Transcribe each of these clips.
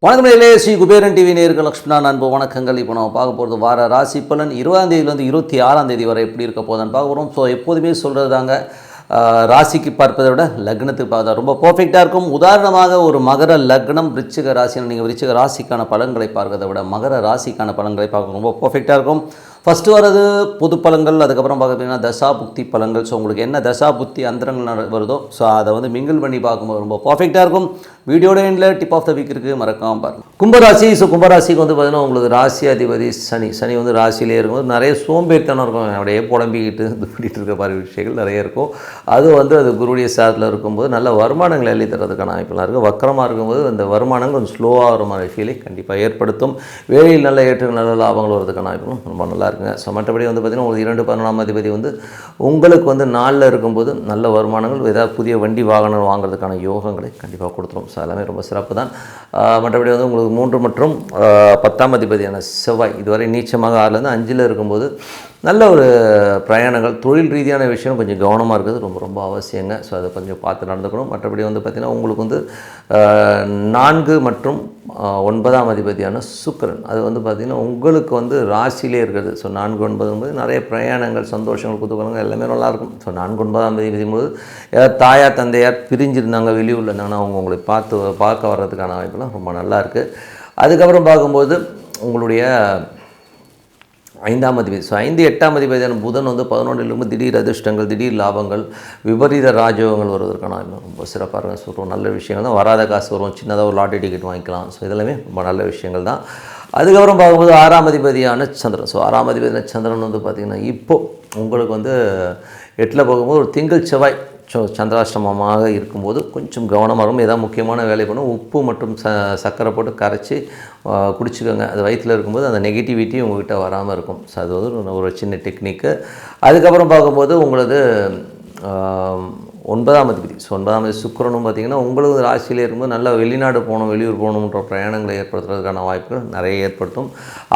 வணக்கம் நேயர்களே, ஸ்ரீ குபேரன் டிவி நேயர்கள் லக்ஷ்மணா அன்பு வணக்கங்கள். இப்போ நம்ம பார்க்க போகிறது வார ராசி பலன் 20ஆம் தேதியிலேருந்து 26ஆம் தேதி வரை எப்படி இருக்க போதான்னு பார்க்க போகிறோம். ஸோ எப்போதுமே சொல்கிறது தாங்க, ராசிக்கு பார்ப்பதை விட லக்னத்துக்கு பார்த்தா ரொம்ப பர்ஃபெக்டாக இருக்கும். உதாரணமாக ஒரு மகர லக்னம் விருச்சிக ராசின்னு நீங்கள் விருச்சிக ராசிக்கான பலன்களை பார்க்கறதை விட மகர ராசிக்கான பலன்களை பார்க்க ரொம்ப பர்ஃபெக்டாக இருக்கும். ஃபஸ்ட்டு வரது பொது பலன்கள், அதுக்கப்புறம் பார்த்திங்கன்னா தசா புக்தி பலன்கள். ஸோ உங்களுக்கு என்ன தசா புக்தி அந்தரங்கள் வருதோ ஸோ அதை வந்து மிங்கிள் பண்ணி பார்க்கும்போது ரொம்ப பர்ஃபெக்டாக இருக்கும். வீடியோட எண்டில் டிப் ஆஃப் த வீக் இருக்குது, மறக்காமல் பாருங்கள். கும்பராசி. ஸோ கும்பராசிக்கு வந்து பார்த்திங்கன்னா உங்களுக்கு ராசி அதிபதி சனி வந்து ராசியிலே இருக்கும்போது நிறைய சோம்பேறித்தனம் இருக்கும். அப்படியே புலம்பிக்கிட்டு பண்ணிட்டு இருக்க மாதிரி விஷயங்கள் நிறைய இருக்கும். அது குருடைய சாரத்தில் இருக்கும்போது நல்ல வருமானங்கள் எழுதி தரதுக்கான வாய்ப்புலாம் இருக்குது. வக்கரமாக இருக்கும்போது அந்த வருமானங்கள் கொஞ்சம் ஸ்லோவாக வர மாதிரி ஃபீலை கண்டிப்பாக ஏற்படுத்தும். வேலையில் நல்ல ஏற்றங்கள் நல்ல லாபங்கள் வரதுக்கான வாய்ப்புகளும் ரொம்ப நல்லா இருக்குங்க. ஸோ மற்றபடி பார்த்திங்கன்னா உங்களுக்கு 2-11ஆம் அதிபதி உங்களுக்கு நாளில் இருக்கும்போது நல்ல வருமானங்கள், ஏதாவது புதிய வண்டி வாகனம் வாங்குறதுக்கான யோகங்களை கண்டிப்பாக கொடுத்துரும். ஸோ எல்லாமே ரொம்ப சிறப்பு தான். மற்றபடி உங்களுக்கு 3 மற்றும் 10ஆம் அதிபதியான செவ்வாய் இதுவரை நீச்சமாக 6லேருந்து 5ல் இருக்கும்போது நல்ல ஒரு பிரயாணங்கள், தொழில் ரீதியான விஷயம் கொஞ்சம் கவனமாக இருக்கிறது ரொம்ப ரொம்ப அவசியங்க. ஸோ அதை கொஞ்சம் பார்த்து நடந்துக்கணும். மற்றபடி பார்த்திங்கன்னா உங்களுக்கு 4 மற்றும் 9ஆம் அதிபதியான சுக்கிரன் அது பார்த்திங்கன்னா உங்களுக்கு ராசியிலே இருக்கிறது. ஸோ 4, 9 நிறைய பிரயாணங்கள், சந்தோஷங்கள், குதூகலங்கள் எல்லாமே நல்லாயிருக்கும். ஸோ 4, 9ஆம் அதிபதி போது ஏதாவது தாயார் தந்தையார் பிரிஞ்சிருந்தாங்க, வெளியூரில் இருந்தாங்கன்னா அவங்க உங்களை பார்க்க வர்றதுக்கான வாய்ப்புலாம் ரொம்ப நல்லாயிருக்கு. அதுக்கப்புறம் பார்க்கும்போது உங்களுடைய 5ஆம் அதிபதி, ஸோ 5, 8ஆம் அதிபதியான புதன் 11ல் திடீர் அதிர்ஷ்டங்கள், திடீர் லாபங்கள், விபரீத ராஜயோகங்கள் வருவதற்கான ரொம்ப சிறப்பாக இருக்கும். ஸோ நல்ல விஷயங்கள் தான். வராத காசு வரும், சின்னதாக ஒரு லாட்டரி டிக்கெட் வாங்கிக்கலாம். ஸோ இதெல்லாமே ரொம்ப நல்ல விஷயங்கள் தான். அதுக்கப்புறம் பார்க்கும்போது 6ஆம் அதிபதியான சந்திரன். ஸோ 6ஆம் அதிபதியான சந்திரன் பார்த்திங்கன்னா இப்போது உங்களுக்கு 8ல் போகும்போது ஒரு திங்கள் செவ்வாய் சந்திராஷ்டமமாக இருக்கும்போது கொஞ்சம் கவனமாக இருக்கும். ஏதாவது முக்கியமான வேலை பண்ணும், உப்பு மற்றும் சர்க்கரை போட்டு கரைச்சி குடிச்சிக்கோங்க. அது வயிற்றில் இருக்கும்போது அந்த நெகட்டிவிட்டி உங்கள்கிட்ட வராமல் இருக்கும். ஸோ அது ஒரு சின்ன டெக்னிக்கு. அதுக்கப்புறம் பார்க்கும்போது உங்களது 9ஆம் அதிபதி, ஸோ 9ஆம் அதிபதி சுக்கிரனும் பார்த்திங்கன்னா உங்களுக்கு ராசியிலே இருக்கும்போது நல்லா வெளிநாடு போகணும், வெளியூர் போகணுன்ற பிரயாணங்களை ஏற்படுத்துறதுக்கான வாய்ப்புகள் நிறைய ஏற்படுத்தும்.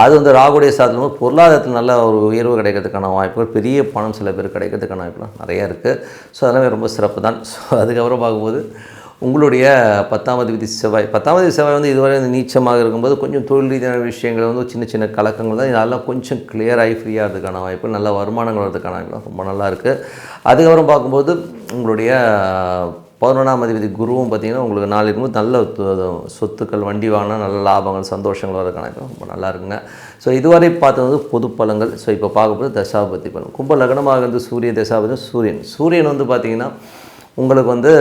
அது ராகுடைய சாதனமும் பொருளாதாரத்தில் நல்ல ஒரு உயர்வு கிடைக்கிறதுக்கான வாய்ப்புகள், பெரிய பணம் சில பேர் கிடைக்கிறதுக்கான வாய்ப்புலாம் நிறையா இருக்குது. ஸோ அதெல்லாம் ரொம்ப சிறப்பு தான். ஸோ அதுக்கப்புறம் பார்க்கும்போது உங்களுடைய 10ஆம் அதிபதி செவ்வாய், 10ஆம் அதிபதி செவ்வாய் இதுவரை நீச்சமாக இருக்கும்போது கொஞ்சம் தொழில் ரீதியான விஷயங்கள் சின்ன சின்ன கலக்கங்கள் தான். இதெல்லாம் கொஞ்சம் கிளியராகி ஃப்ரீயாக இருக்கிறதுக்கான வாய்ப்பு, நல்ல வருமானங்கள் வரதுக்கான வாய்ப்புலாம் ரொம்ப நல்லா இருக்குது. அதுக்கப்புறம் பார்க்கும்போது உங்களுடைய 11ஆம் அதிபதி குருவும் பார்த்திங்கன்னா உங்களுக்கு 4 இருக்கும்போது நல்ல சொத்துக்கள், வண்டி வாங்கினா நல்ல லாபங்கள், சந்தோஷங்கள் வரதுக்கான வாய்ப்பு ரொம்ப நல்லா இருக்குங்க. ஸோ இதுவரை பார்த்தது பொது பலன்கள். ஸோ இப்போ பார்க்கும்போது தசாபதி பலன். கும்ப லக்னமாக சூரிய தசாபதி சூரியன் பார்த்திங்கன்னா உங்களுக்கு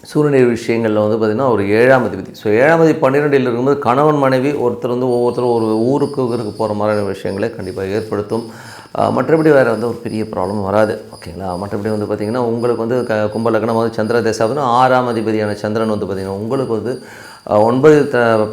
சூரியனுடைய விஷயங்களில் பார்த்திங்கன்னா ஒரு 7ஆம் அதிபதி. ஸோ 7ஆம் அதிபதி 12ல் இருக்கும்போது கணவன் மனைவி ஒவ்வொருத்தரும் ஒரு ஊருக்கு போகிற மாதிரியான விஷயங்களை கண்டிப்பாக ஏற்படுத்தும். மற்றபடி வேறு ஒரு பெரிய ப்ராப்ளம் வராது. ஓகேங்களா. மற்றபடி பார்த்திங்கன்னா உங்களுக்கு கும்ப லக்னம் சந்திர தசாபதி 6ஆம் அதிபதியான சந்திரன் பார்த்திங்கன்னா உங்களுக்கு 9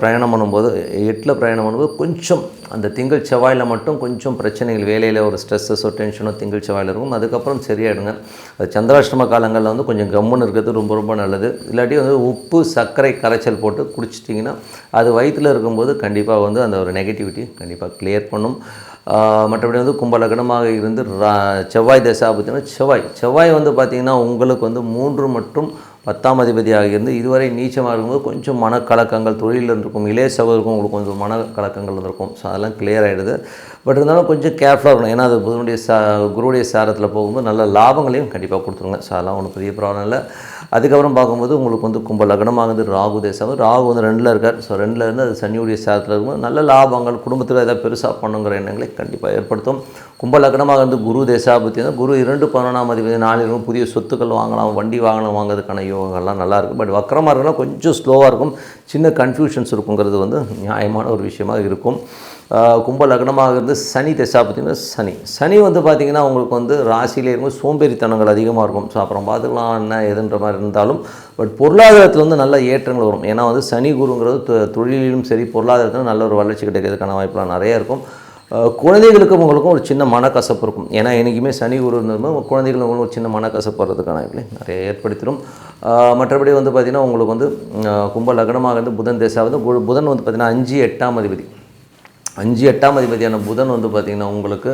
பிரயாணம் பண்ணும்போது 8ல் பிரயாணம் பண்ணும்போது கொஞ்சம் அந்த திங்கள் செவ்வாயில் மட்டும் கொஞ்சம் பிரச்சனைகள், வேலையில் ஒரு ஸ்ட்ரெஸ்ஸோ டென்ஷனோ திங்கள் செவ்வாயில் இருக்கும். அதுக்கப்புறம் சரியாயிடுங்க. அது சந்திராஷ்டம காலங்களில் கொஞ்சம் கம்முன்னு இருக்கிறது ரொம்ப ரொம்ப நல்லது. இல்லாட்டி உப்பு சர்க்கரை கரைச்சல் போட்டு குடிச்சிட்டிங்கன்னா அது வயிற்றில் இருக்கும்போது கண்டிப்பாக அந்த ஒரு நெகட்டிவிட்டி கண்டிப்பாக கிளியர் பண்ணும். மற்றபடி கும்ப லக்னமாக இருந்து செவ்வாய் தசாபதினா செவ்வாய் பார்த்திங்கன்னா உங்களுக்கு 3 மற்றும் 10ஆம் அதிபதியாக இருந்து இதுவரை நீச்சமாக இருக்கும்போது கொஞ்சம் மனக்கலக்கங்கள் தொழிலில் இருக்கும், இளைய சகோதரருக்கும் உங்களுக்கு கொஞ்சம் மனக்கலக்கங்கள் இருக்கும். ஸோ அதெல்லாம் கிளியர் ஆகிடுது. பட் இருந்தாலும் கொஞ்சம் கேர்ஃபுல்லாக இருக்கணும். ஏன்னா அது குருவுடைய சாரத்தில் போகும்போது நல்ல லாபங்களையும் கண்டிப்பாக கொடுத்துருங்க. ஸோ அதெல்லாம் ஒன்றும் பெரிய ப்ராப்ளம் இல்லை. அதுக்கப்புறம் பார்க்கும்போது உங்களுக்கு கும்ப லக்னமாக ராகு தேசம், ராகு 2ல் இருக்கார். ஸோ 2ல் இருந்து அது சனியுடைய சாரத்தில் இருக்கும்போது நல்ல லாபங்கள், குடும்பத்தில் ஏதாவது பெருசாக பண்ணுங்கிற எண்ணங்களை கண்டிப்பாக ஏற்படுத்தும். கும்ப லக்னமாக குரு தேசாபத்தி குரு 2, 11ஆம் அதிபதி 4 புதிய சொத்துக்கள் வாங்கலாம், வண்டி வாங்கலாம், வாங்கிறதுக்கான யோகங்கள்லாம் நல்லாயிருக்கும். பட் வக்கரமாக இருக்குன்னா கொஞ்சம் ஸ்லோவாக இருக்கும், சின்ன கன்ஃபியூஷன்ஸ் இருக்குங்கிறது நியாயமான ஒரு விஷயமாக இருக்கும். கும்ப லக்னமாக இருந்து சனி தசாபத்தினா சனி பார்த்திங்கன்னா உங்களுக்கு ராசியிலே இருக்கும்போது சோம்பேறித்தனங்கள் அதிகமாக இருக்கும். ஸோ அப்புறம் பார்த்துக்கலாம் என்ன எதுன்ற மாதிரி இருந்தாலும் பட் பொருளாதாரத்தில் நல்ல ஏற்றங்கள் வரும். ஏன்னா சனி குருங்கிறது தொழிலிலும் சரி பொருளாதாரத்திலும் நல்ல ஒரு வளர்ச்சி கிடைக்கிறதுக்கான வாய்ப்புலாம் நிறையா இருக்கும். குழந்தைகளுக்கும் உங்களுக்கும் ஒரு சின்ன மனக்கசப்பு இருக்கும். ஏன்னா என்றைக்குமே சனி குரு இருந்ததும் குழந்தைகளும் உங்களுக்கு ஒரு சின்ன மனக்கசப்பு வர்றதுக்கான வாய்ப்புகளை நிறைய ஏற்படுத்திடும். மற்றபடி பார்த்திங்கன்னா உங்களுக்கு கும்ப லக்னமாக இருந்து புதன் தேசாவது புதன் பார்த்திங்கன்னா 5, 8ஆம் அதிபதி 5, 8ஆம் அதிபதியான புதன் பார்த்திங்கன்னா உங்களுக்கு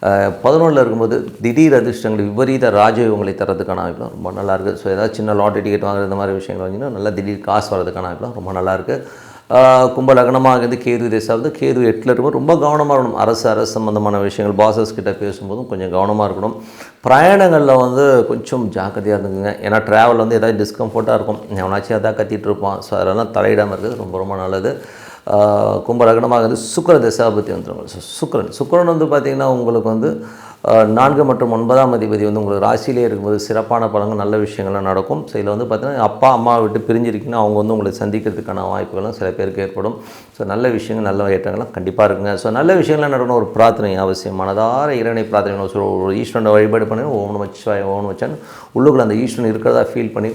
11 இருக்கும்போது திடீர் அதிர்ஷ்டங்கள் விபரீத ராஜயோகங்களை தரதுக்கான வாய்ப்புலாம் ரொம்ப நல்லாயிருக்கு. ஸோ ஏதாவது சின்ன லாட்டரி டிக்கெட் வாங்குற இந்த மாதிரி விஷயங்கள் வாங்கினா நல்லா திடீர் காசு வரதுக்கான வாய்ப்புலாம் ரொம்ப நல்லாயிருக்கு. கும்ப லக்னமாக இருந்து கேது தேசாவது கேது 8ல் இருக்கும்போது ரொம்ப கவனமாக இருக்கணும். அரசு சம்மந்தமான விஷயங்கள் பாசஸ் கிட்ட பேசும்போதும் கொஞ்சம் கவனமாக இருக்கணும். பிரயாணங்களில் வந்து கொஞ்சம் ஜாக்கிரதையாக இருந்துக்குங்க. ஏன்னா ட்ராவல் வந்து ஏதாவது டிஸ்கம்ஃபர்ட்டாக இருக்கும், எவனாச்சும் எதாவது கத்திட்டு இருப்பான். ஸோ அதெல்லாம் தலையிடாமல் இருக்கிறது ரொம்ப ரொம்ப நல்லது. கும்ப லக்னமாக வந்து சுக்கிர தசாபதி வந்துடும். ஸோ சுக்கிரன் வந்து பார்த்திங்கன்னா உங்களுக்கு வந்து 4 மற்றும் 9ஆம் அதிபதி வந்து உங்களுக்கு ராசியிலே இருக்கும்போது சிறப்பான பலன்கள் நல்ல விஷயங்கள்லாம் நடக்கும். ஸோ இதில் வந்து பார்த்திங்கன்னா அப்பா அம்மா விட்டு பிரிஞ்சிருக்கீங்கன்னா அவங்க வந்து உங்களை சந்திக்கிறதுக்கான வாய்ப்புகளும் சில பேருக்கு ஏற்படும். ஸோ நல்ல விஷயங்கள் நல்ல ஏற்றங்கள்லாம் கண்டிப்பாக இருக்குங்க. ஸோ நல்ல விஷயங்கள்லாம் நடக்கணும். ஒரு பிரார்த்தனை அவசியம். மனதார இறைவனை பிரார்த்தனை ஒரு ஈஸ்வரனை வழிபாடு பண்ணி ஓம் நமச்சிவாய ஓம் நமச்சிவாயன்னு உள்ளுக்குள்ள அந்த ஈஸ்வரன் இருக்கிறதா ஃபீல் பண்ணி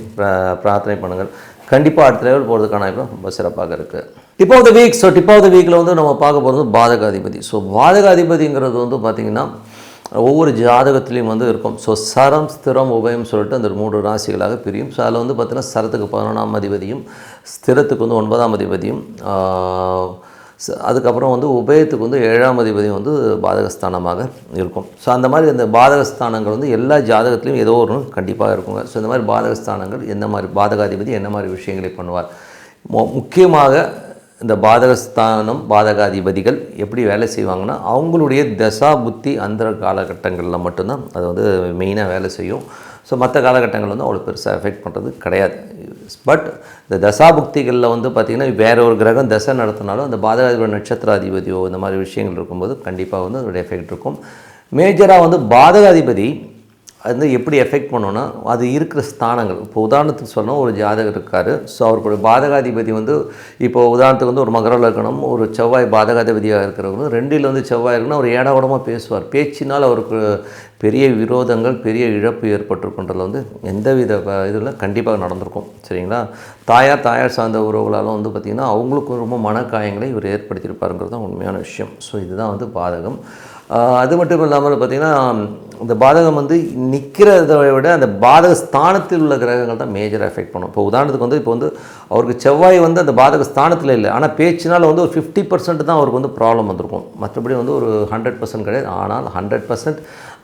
பிரார்த்தனை பண்ணுங்கள். கண்டிப்பாக அடுத்த லெவல் போகிறதுக்கான வாய்ப்பு ரொம்ப சிறப்பாக இருக்குது. Tip of the week. So tip of the வீக்கில் வந்து நம்ம பார்க்க போகிறது பாதகாதிபதி. ஸோ பாதகாதிபதிங்கிறது வந்து பார்த்திங்கன்னா ஒவ்வொரு ஜாதகத்துலேயும் வந்து இருக்கும். ஸோ சரம் ஸ்திரம் உபயம் சொல்லிட்டு அந்த 3 ராசிகளாக பிரியும். ஸோ அதில் வந்து பார்த்திங்கன்னா சரத்துக்கு 11ஆம் அதிபதியும் ஸ்திரத்துக்கு வந்து 9ஆம் அதிபதியும் அதுக்கப்புறம் வந்து உபயத்துக்கு வந்து 7ஆம் அதிபதியும் வந்து பாதகஸ்தானமாக இருக்கும். ஸோ அந்த மாதிரி இந்த பாதகஸ்தானங்கள் வந்து எல்லா ஜாதகத்துலேயும் ஏதோ ஒரு கண்டிப்பாக இருக்குங்க. ஸோ இந்த மாதிரி பாதகஸ்தானங்கள் எந்த மாதிரி பாதகாதிபதி என்ன மாதிரி விஷயங்களை பண்ணுவார், முக்கியமாக இந்த பாதகஸ்தானம் பாதகாதிபதிகள் எப்படி வேலை செய்வாங்கன்னா அவங்களுடைய தசா புத்தி அந்த காலகட்டங்களில் மட்டும்தான் அது வந்து மெயினாக வேலை செய்யும். ஸோ மற்ற காலகட்டங்கள் வந்து அவ்வளோ பெருசாக எஃபெக்ட் பண்ணுறது கிடையாது. பட் இந்த தசாபுக்திகளில் வந்து பார்த்திங்கன்னா வேற ஒரு கிரகம் தசை நடத்தினாலும் அந்த பாதகாதிபதி நட்சத்திராதிபதியோ இந்த மாதிரி விஷயங்கள் இருக்கும்போது கண்டிப்பாக வந்து அதோடைய எஃபெக்ட் இருக்கும். மேஜராக வந்து பாதகாதிபதி அது எப்படி எஃபெக்ட் பண்ணோன்னா அது இருக்கிற ஸ்தானங்கள். இப்போ உதாரணத்துக்கு சொன்னால் ஒரு ஜாதகர் இருக்கார். ஸோ அவருடைய பாதகாதிபதி வந்து இப்போ உதாரணத்துக்கு வந்து ஒரு மகர லக்னம் ஒரு செவ்வாய் பாதகாதிபதியாக இருக்கிறவங்க 2ல் வந்து செவ்வாய் இருக்குன்னா அவர் ஏடாகூடமாக பேசுவார். பேச்சினால் அவருக்கு பெரிய விரோதங்கள் பெரிய இழப்பு ஏற்பட்டிருக்குன்றதில் வந்து எந்தவித இதில் கண்டிப்பாக நடந்திருக்கும். சரிங்களா? தாயார் சார்ந்த உறவுகளாலும் வந்து பார்த்திங்கன்னா அவங்களுக்கும் ரொம்ப மனக்காயங்களை இவர் ஏற்படுத்தியிருப்பாருங்கிறது தான் உண்மையான விஷயம். ஸோ இதுதான் வந்து பாதகம். அது மட்டும் இல்லாமல் பார்த்திங்கன்னா இந்த பாதகம் வந்து நிற்கிறத விட அந்த பாதக ஸ்தானத்தில் உள்ள கிரகங்கள் தான் மேஜராக எஃபெக்ட் பண்ணும். இப்போ உதாரணத்துக்கு வந்து இப்போ வந்து அவருக்கு செவ்வாய் வந்து அந்த பாதக ஸ்தானத்தில் இல்லை, ஆனால் பேச்சினால் வந்து ஒரு 50% தான் அவருக்கு வந்து ப்ராப்ளம் வந்திருக்கும். மற்றபடி வந்து ஒரு 100% கிடையாது. ஆனால் 100%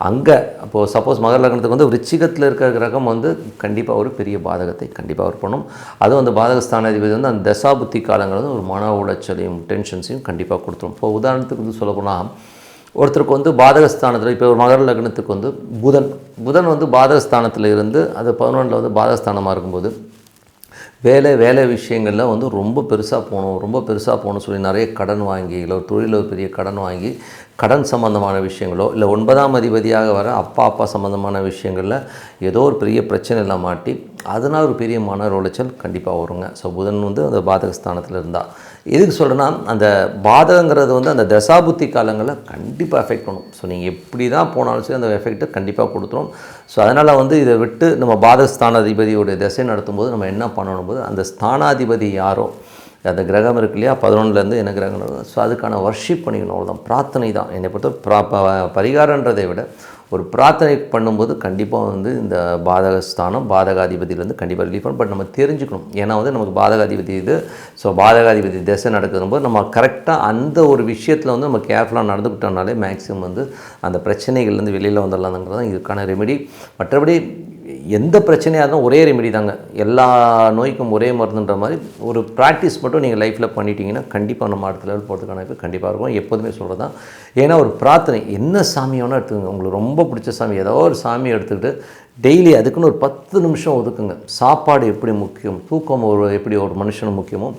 அங்கே இப்போது சப்போஸ் மகர லக்னத்துக்கு வந்து விருச்சிகத்தில் இருக்கிற கிரகம் வந்து கண்டிப்பாக ஒரு பெரிய பாதகத்தை கண்டிப்பாக அவர் பண்ணும். அதுவும் அந்த பாதகஸ்தானாதிபதி வந்து அந்த தசாபுத்தி காலங்கள் வந்து ஒரு மன உளைச்சலையும் டென்ஷன்ஸையும் கண்டிப்பாக கொடுத்துரும். இப்போ உதாரணத்துக்கு வந்து சொல்லப்போனால் ஒருத்தருக்கு வந்து பாதகஸ்தானத்தில் இப்போ ஒரு மகர லக்னத்துக்கு வந்து புதன் வந்து பாதகஸ்தானத்தில் இருந்து அது 11ல் வந்து பாதகஸ்தானமாக இருக்கும்போது வேலை விஷயங்களில் வந்து ரொம்ப பெருசாக போகணும்னு சொல்லி நிறைய கடன் வாங்கி இல்லை ஒரு தொழிலில் பெரிய கடன் வாங்கி கடன் சம்மந்தமான விஷயங்களோ இல்லை 9ஆம் அதிபதியாக வர அப்பா சம்மந்தமான விஷயங்களில் ஏதோ ஒரு பெரிய பிரச்சனையில் மாட்டி அதனால் ஒரு பெரிய மன உளைச்சல் கண்டிப்பாக வருங்க. ஸோ புதன் வந்து அந்த பாதகஸ்தானத்தில் இருந்தால் எதுக்கு சொல்கிறேன்னா அந்த பாதகங்கிறது வந்து அந்த தசாபுத்தி காலங்களில் கண்டிப்பாக எஃபெக்ட் பண்ணும். ஸோ நீங்கள் எப்படி தான் போனாலும் சரி அந்த எஃபெக்ட்டை கண்டிப்பாக கொடுத்துரும். ஸோ அதனால் வந்து இதை விட்டு நம்ம பாதகஸ்தானாதிபதியோடைய திசை நடத்தும்போது நம்ம என்ன பண்ணணும் போது அந்த ஸ்தானாதிபதி யாரோ அந்த கிரகம் இருக்கு இல்லையா 11லேருந்து என்ன கிரகம் நடக்கும். ஸோ அதுக்கான வர்ஷிப் பண்ணிக்கணும். அவ்வளோதான், பிரார்த்தனை தான். என்னை பொறுத்த பரிகாரன்றதை விட ஒரு பிரார்த்தனை பண்ணும்போது கண்டிப்பாக வந்து இந்த பாதகஸ்தானம் பாதகாதிபதியிலேருந்து கண்டிப்பாக ரிலீஃப் பண்ணும். பட் நம்ம தெரிஞ்சுக்கணும். ஏன்னா வந்து நமக்கு பாதகாதிபதி இது. ஸோ பாதகாதிபதி திசை நடக்கும்போது நம்ம கரெக்டாக அந்த ஒரு விஷயத்தில் வந்து நம்ம கேர்ஃபுல்லாக நடந்துக்கிட்டோம்னாலே மேக்ஸிமம் வந்து அந்த பிரச்சனைகள்லேருந்து வெளியில் வந்துடலாம்ங்கிறது தான் இதுக்கான ரெமெடி. மற்றபடி எந்த பிரச்சனையாக இருந்தாலும் ஒரே ரெமெடி தாங்க. எல்லா நோய்க்கும் ஒரே மருந்துன்ற மாதிரி ஒரு ப்ராக்டிஸ் மட்டும் நீங்கள் லைஃப்பில் பண்ணிட்டீங்கன்னா கண்டிப்பாக நம்ம அடுத்த லெவல் போகிறதுக்கான கண்டிப்பாக இருக்கும். எப்போதுமே சொல்கிறது தான். ஏன்னா ஒரு பிரார்த்தனை என்ன சாமி வேணால் எடுத்துக்கோங்க. உங்களுக்கு ரொம்ப பிடிச்ச சாமி ஏதோ ஒரு சாமியை எடுத்துக்கிட்டு டெய்லி அதுக்குன்னு ஒரு 10 நிமிஷம் ஒதுக்குங்க. சாப்பாடு எப்படி முக்கியம், தூக்கம் எப்படி ஒரு மனுஷனுக்கு முக்கியமோ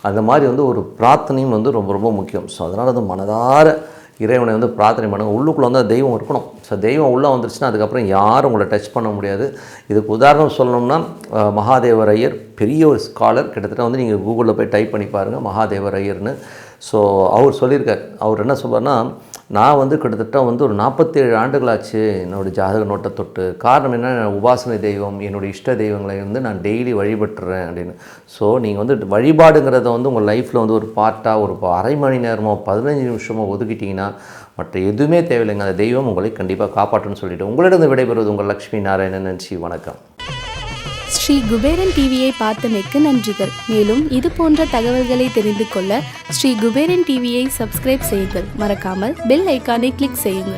அந்த மாதிரி வந்து ஒரு பிரார்த்தனையும் வந்து ரொம்ப ரொம்ப முக்கியம். ஸோ அதனால் வந்து மனதார இறைவனை வந்து பிரார்த்தனை பண்ணுங்கள். உள்ளுக்குள்ளே வந்து தெய்வம் இருக்கணும். ஸோ தெய்வம் உள்ளே வந்துருச்சுன்னா அதுக்கப்புறம் யாரும் உங்களை டச் பண்ண முடியாது. இதுக்கு உதாரணம் சொல்லணும்னா மகாதேவர் ஐயர் பெரிய ஒரு ஸ்காலர். கிட்டத்தட்ட வந்து நீங்கள் கூகுளில் போய் டைப் பண்ணி பாருங்கள் மகாதேவர் ஐயர்னு. ஸோ அவர் சொல்லியிருக்கார். அவர் என்ன சொல்வார்னா, நான் வந்து கிட்டத்தட்ட வந்து ஒரு 47 ஆண்டுகளாச்சு என்னோடய ஜாதக நோட்டை தொட்டு. காரணம் என்ன, உபாசனை தெய்வம் என்னுடைய இஷ்ட தெய்வங்களை வந்து நான் டெய்லி வழிபட்டுறேன் அப்படின்னு. ஸோ நீங்கள் வந்து வழிபாடுங்கிறத வந்து உங்கள் லைஃப்பில் வந்து ஒரு பார்ட்டாக ஒரு அரை மணி நேரமோ 15 நிமிஷமோ ஒதுக்கிட்டிங்கன்னா மற்ற எதுவுமே தேவையில்லைங்க. அந்த தெய்வம் உங்களை கண்டிப்பாக காப்பாற்றுன்னு சொல்லிவிட்டு உங்களிடம் விடைபெறுவது உங்கள் லக்ஷ்மி நாராயணன். நன்றி, வணக்கம். ஸ்ரீ குபேரன் டிவியை பார்த்தமைக்கு நன்றிகள். மேலும் இது போன்ற தகவல்களை தெரிந்து கொள்ள ஸ்ரீ குபேரன் டிவியை சப்ஸ்கிரைப் செய்யுங்கள். மறக்காமல் பெல் ஐக்கானை கிளிக் செய்யுங்கள்.